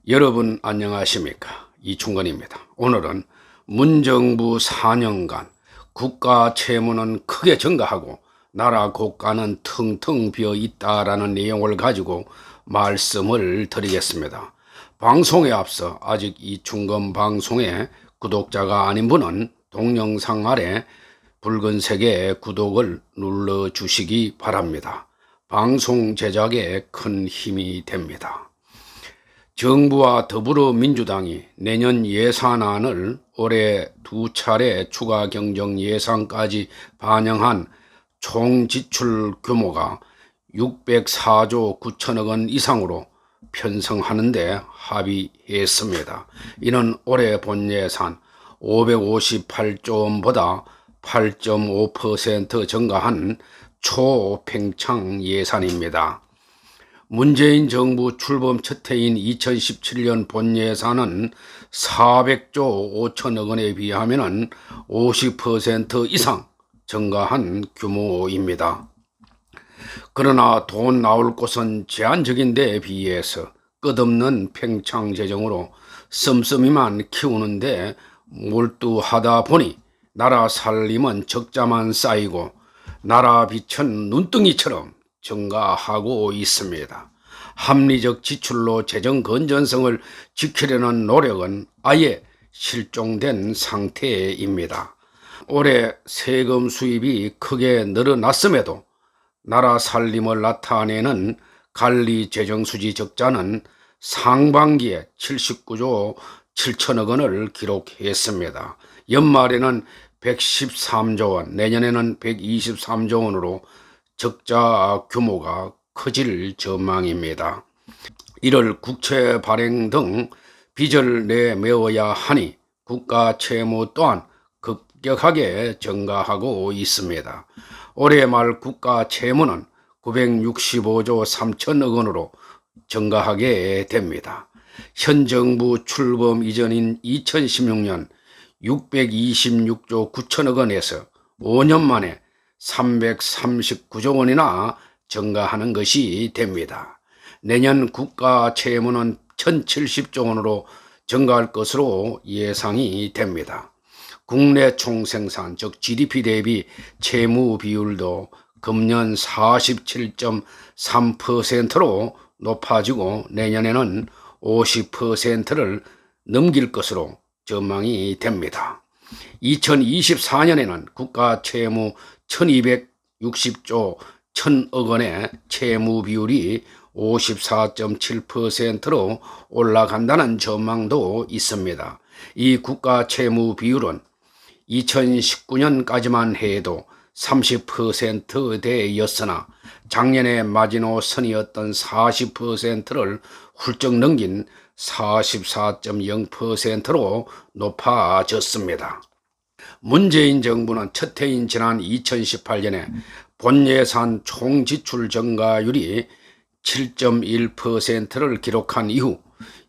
여러분 안녕하십니까? 이충건입니다. 오늘은 문정부 4년간 국가 채무는 크게 증가하고 나라 국가는 텅텅 비어 있다라는 내용을 가지고 말씀을 드리겠습니다. 방송에 앞서 아직 이충건 방송에 구독자가 아닌 분은 동영상 아래 붉은색의 구독을 눌러주시기 바랍니다. 방송 제작에 큰 힘이 됩니다. 정부와 더불어민주당이 내년 예산안을 올해 두 차례 추가 경정 예산까지 반영한 총 지출 규모가 604조 9천억 원 이상으로 편성하는 데 합의했습니다. 이는 올해 본예산 558조 원보다 8.5% 증가한 초팽창 예산입니다. 문재인 정부 출범 첫 해인 2017년 본예산은 400조 5천억 원에 비하면 50% 이상 증가한 규모입니다. 그러나 돈 나올 곳은 제한적인 데에 비해서 끝없는 팽창 재정으로 씀씀이만 키우는데 몰두하다 보니 나라 살림은 적자만 쌓이고 나라 빚은 눈덩이처럼 증가하고 있습니다. 합리적 지출로 재정 건전성을 지키려는 노력은 아예 실종된 상태입니다. 올해 세금 수입이 크게 늘어났음에도 나라 살림을 나타내는 관리 재정수지 적자는 상반기에 79조 7천억 원을 기록했습니다. 연말에는 113조 원, 내년에는 123조 원으로 적자 규모가 커질 전망입니다. 이를 국채 발행 등 빚을 내메워야 하니 국가 채무 또한 급격하게 증가하고 있습니다. 올해 말 국가 채무는 965조 3천억 원으로 증가하게 됩니다. 현 정부 출범 이전인 2016년 626조 9천억 원에서 5년 만에 339조 원이나 증가하는 것이 됩니다. 내년 국가 채무는 1070조 원으로 증가할 것으로 예상이 됩니다. 국내 총생산 즉 GDP 대비 채무 비율도 금년 47.3%로 높아지고 내년에는 50%를 넘길 것으로 전망이 됩니다. 2024년에는 국가 채무 1260조 1000억 원의 채무 비율이 54.7%로 올라간다는 전망도 있습니다. 이 국가 채무 비율은 2019년까지만 해도 30%대였으나 작년에 마지노선이었던 40%를 훌쩍 넘긴 44.0%로 높아졌습니다. 문재인 정부는 첫 해인 지난 2018년에 본예산 총지출 증가율이 7.1%를 기록한 이후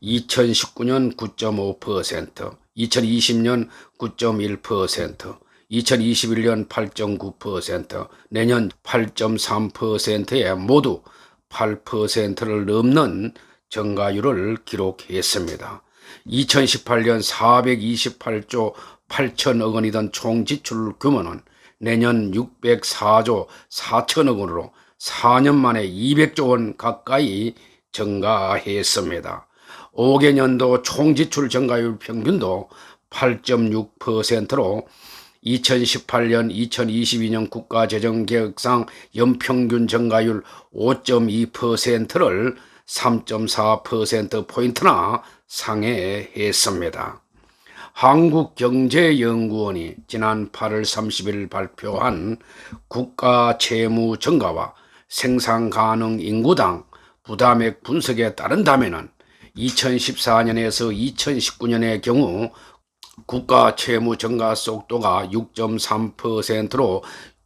2019년 9.5%, 2020년 9.1%, 2021년 8.9%, 내년 8.3%에 모두 8%를 넘는 증가율을 기록했습니다. 2018년 428조 8천억 원이던 총지출 규모는 내년 604조 4천억 원으로 4년 만에 200조 원 가까이 증가했습니다. 5개년도 총지출 증가율 평균도 8.6%로 2018년 2022년 국가재정계획상 연평균 증가율 5.2%를 3.4%포인트나 상회했습니다. 한국경제연구원이 지난 8월 30일 발표한 국가 채무 증가와 생산 가능 인구당 부담액 분석에 따른다면 2014년에서 2019년의 경우 국가 채무 증가 속도가 6.3%로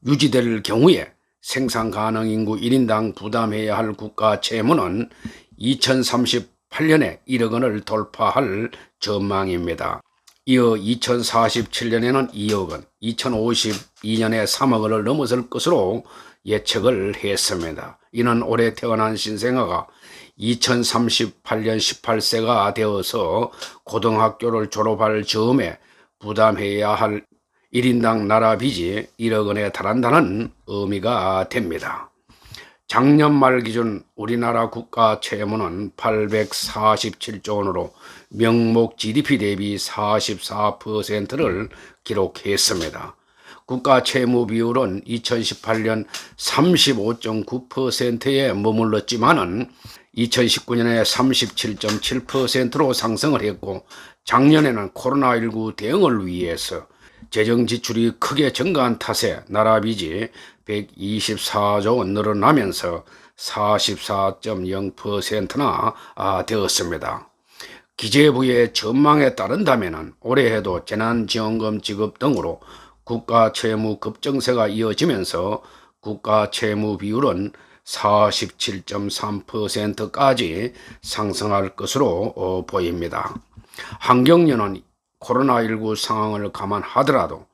유지될 경우에 생산 가능 인구 1인당 부담해야 할 국가 채무는 2038년에 1억 원을 돌파할 전망입니다. 이어 2047년에는 2억 원, 2052년에 3억 원을 넘어설 것으로 예측을 했습니다. 이는 올해 태어난 신생아가 2038년 18세가 되어서 고등학교를 졸업할 즈음에 부담해야 할 1인당 나라 빚이 1억 원에 달한다는 의미가 됩니다. 작년 말 기준 우리나라 국가 채무는 847조 원으로 명목 GDP 대비 44%를 기록했습니다. 국가 채무 비율은 2018년 35.9%에 머물렀지만은 2019년에 37.7%로 상승을 했고, 작년에는 코로나19 대응을 위해서 재정 지출이 크게 증가한 탓에 나라 빚이 124조 원 늘어나면서 44.0%나 되었습니다. 기재부의 전망에 따른다면 올해에도 재난지원금 지급 등으로 국가 채무 급증세가 이어지면서 국가 채무 비율은 47.3%까지 상승할 것으로 보입니다. 한경련은 코로나19 상황을 감안하더라도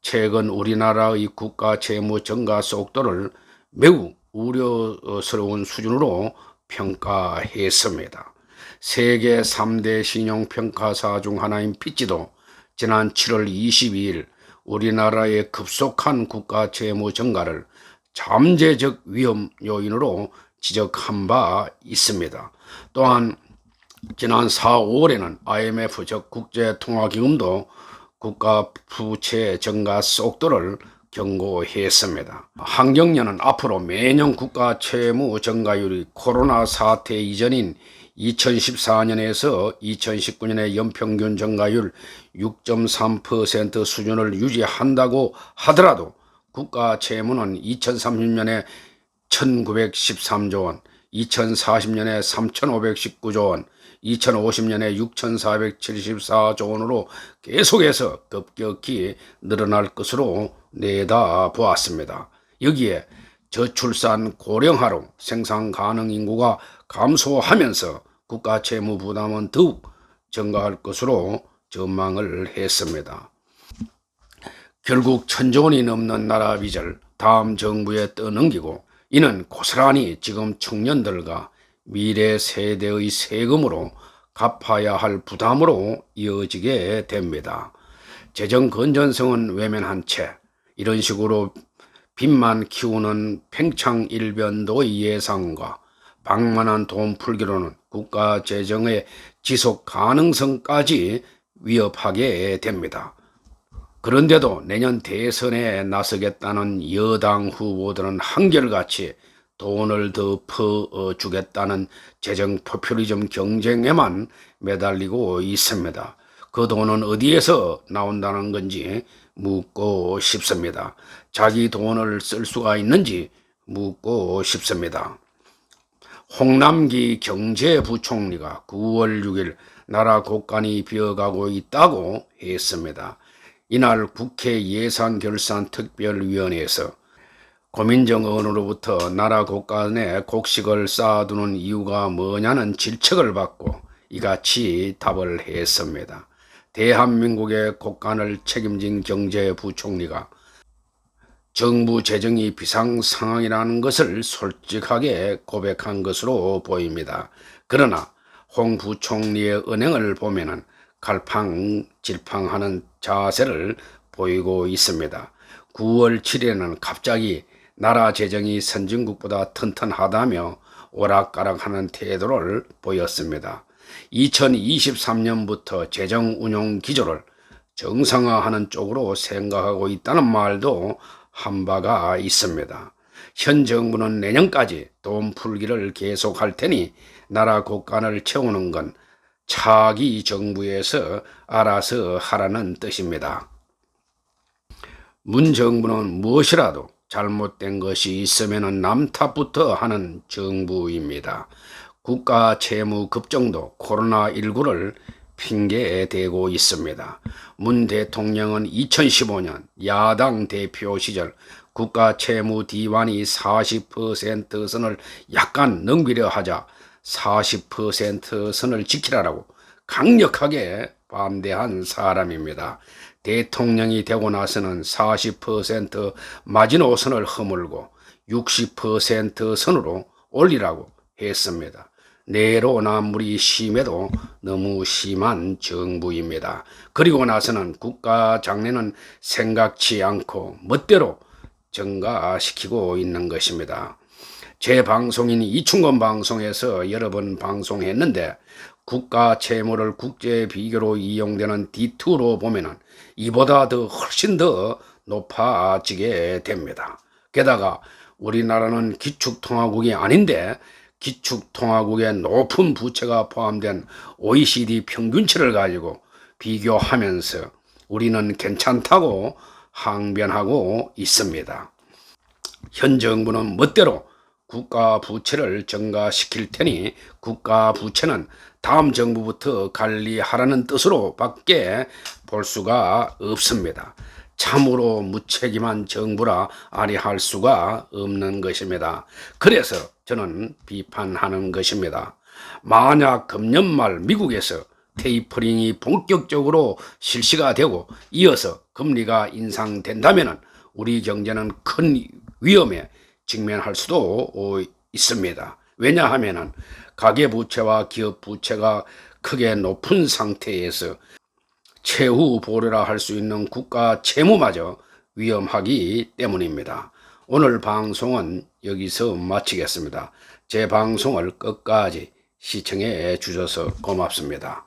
최근 우리나라의 국가 채무 증가 속도를 매우 우려스러운 수준으로 평가했습니다. 세계 3대 신용평가사 중 하나인 피치도 지난 7월 22일 우리나라의 급속한 국가 채무 증가를 잠재적 위험 요인으로 지적한 바 있습니다. 또한 지난 4, 5월에는 IMF 즉 국제통화기금도 국가 부채 증가 속도를 경고했습니다. 한경련은 앞으로 매년 국가 채무 증가율이 코로나 사태 이전인 2014년에서 2019년의 연평균 증가율 6.3% 수준을 유지한다고 하더라도 국가 채무는 2030년에 1913조 원, 2040년에 3519조 원, 2050년에 6474조 원으로 계속해서 급격히 늘어날 것으로 내다보았습니다. 여기에 저출산 고령화로 생산 가능 인구가 감소하면서 국가 채무 부담은 더욱 증가할 것으로 전망을 했습니다. 결국 1,000조 원이 넘는 나라 빚을 다음 정부에 떠넘기고, 이는 고스란히 지금 청년들과 미래 세대의 세금으로 갚아야 할 부담으로 이어지게 됩니다. 재정 건전성은 외면한 채 이런 식으로 빚만 키우는 팽창일변도의 예상과 방만한 돈 풀기로는 국가 재정의 지속 가능성까지 위협하게 됩니다. 그런데도 내년 대선에 나서겠다는 여당 후보들은 한결같이 돈을 더 퍼주겠다는 재정 포퓰리즘 경쟁에만 매달리고 있습니다. 그 돈은 어디에서 나온다는 건지 묻고 싶습니다. 자기 돈을 쓸 수가 있는지 묻고 싶습니다. 홍남기 경제부총리가 9월 6일 나라 곳간이 비어가고 있다고 했습니다. 이날 국회 예산결산특별위원회에서 고민정 의원으로부터 나라 곳간에 곡식을 쌓아두는 이유가 뭐냐는 질책을 받고 이같이 답을 했습니다. 대한민국의 곳간을 책임진 경제부총리가 정부 재정이 비상상황이라는 것을 솔직하게 고백한 것으로 보입니다. 그러나 홍 부총리의 은행을 보면은 갈팡질팡하는 자세를 보이고 있습니다. 9월 7일에는 갑자기 나라 재정이 선진국보다 튼튼하다며 오락가락하는 태도를 보였습니다. 2023년부터 재정 운용 기조를 정상화하는 쪽으로 생각하고 있다는 말도 한 바가 있습니다. 현 정부는 내년까지 돈 풀기를 계속할 테니 나라 곳간을 채우는 건 차기 정부에서 알아서 하라는 뜻입니다. 문 정부는 무엇이라도 잘못된 것이 있으면 남 탓부터 하는 정부입니다. 국가 채무 급증도 코로나19를 핑계대고 있습니다. 문 대통령은 2015년 야당 대표 시절 국가 채무 디완이 40% 선을 약간 넘기려 하자 40% 선을 지키라고 강력하게 반대한 사람입니다. 대통령이 되고 나서는 40% 마지노선을 허물고 60% 선으로 올리라고 했습니다. 내로남불이 심해도 너무 심한 정부입니다. 그리고 나서는 국가 장래는 생각지 않고 멋대로 증가시키고 있는 것입니다. 제 방송인 이충건 방송에서 여러 번 방송했는데 국가 채무를 국제 비교로 이용되는 D2로 보면은 이보다 더 훨씬 더 높아지게 됩니다. 게다가 우리나라는 기축통화국이 아닌데 기축통화국의 높은 부채가 포함된 OECD 평균치를 가지고 비교하면서 우리는 괜찮다고 항변하고 있습니다. 현 정부는 멋대로 국가 부채를 증가시킬 테니 국가 부채는 다음 정부부터 관리하라는 뜻으로 밖에 볼 수가 없습니다. 참으로 무책임한 정부라 아니할 수가 없는 것입니다. 그래서 저는 비판하는 것입니다. 만약 금년 말 미국에서 테이퍼링이 본격적으로 실시가 되고 이어서 금리가 인상된다면 우리 경제는 큰 위험에 직면할 수도 있습니다. 왜냐하면 가계부채와 기업부채가 크게 높은 상태에서 최후 보류라 할 수 있는 국가 채무마저 위험하기 때문입니다. 오늘 방송은 여기서 마치겠습니다. 제 방송을 끝까지 시청해 주셔서 고맙습니다.